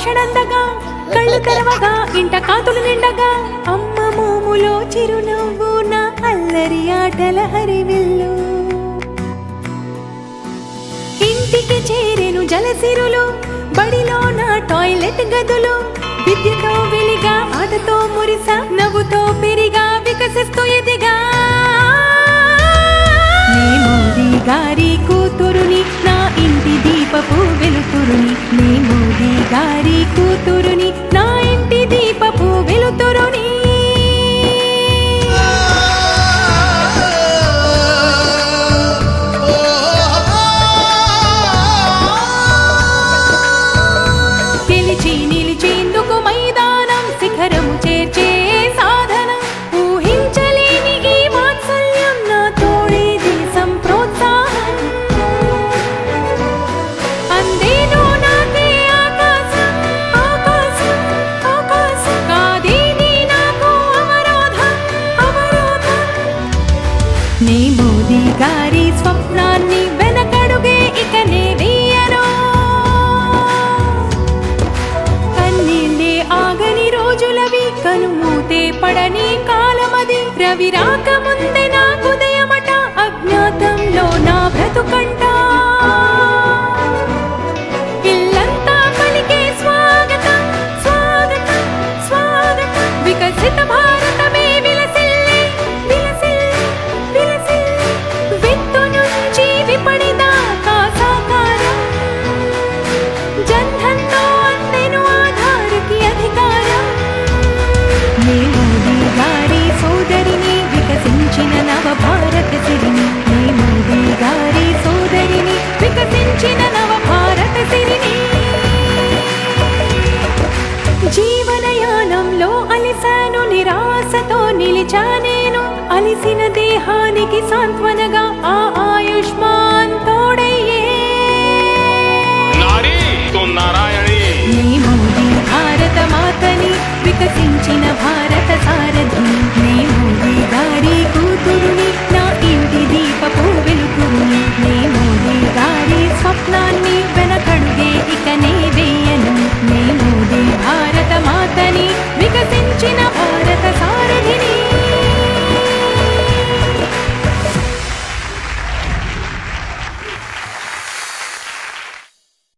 భాషడందగా కళ్ళు తెరవగా ఇంట కాతులు నిండగా అమ్మ మోములో చిరునవ్వు నా అల్లరి ఆటల హరివిల్లు ఇంటికి చేరెను జలసిరులు బడిలో నా టాయిలెట్ గదులు విద్యతో వెలిగా ఆటతో మురిస నవ్వుతో పెరిగా వికసిస్తూ ఎదిగా నే మోదీ గారి కూతురుని నా ఇంటి దీపపు వెలుతురుని నే మోదీ గారి కూతురుని నా ఇంటి దీపపు వెలుతురుని గెలిచి నిలిచేందుకు మైదానం శిఖరము చేర్చే సాధనం ఊహించలేని ఈ వాత్సల్యం నా తోడే దేశం ప్రోత్సాహం అందేను నాకే ఆకాశం ఆకాశం ఆకాశం కాదేది నాకు అవరోధం అవరోధం నే మోదీ గారి స్వప్నాన్ని వెనకడుగే ఇక నే వేయను కన్నీళ్ళే ఆగని రోజులవి కనుమూతే పడని కాలమది రవి రాకముందే నా ఉదయమట అజ్ఞాతంలో నా బ్రతుకంట ఇల్లంతా పలికే స్వాగతం స్వాగతం స్వాగతం వికసిత భారతమే విలసిల్లే విలసిల్లే విలసిల్లే విత్తు నుంచి విపణి దాకా సాకారం జన్ధన్తో అందెను ఆధారకి అధికారం నే మోదీ గారి సోదరిని వికసించిన నవ భారత సిరిని నే మోదీ గారి సోదరిని వికసించిన నవ భారత సిరిని జీవనయానంలో అలిసాను నిరాశతో నిలిచా నేను అలిసిన దేహానికి సాంత్వనగా ఆ ఆయుష్మాన్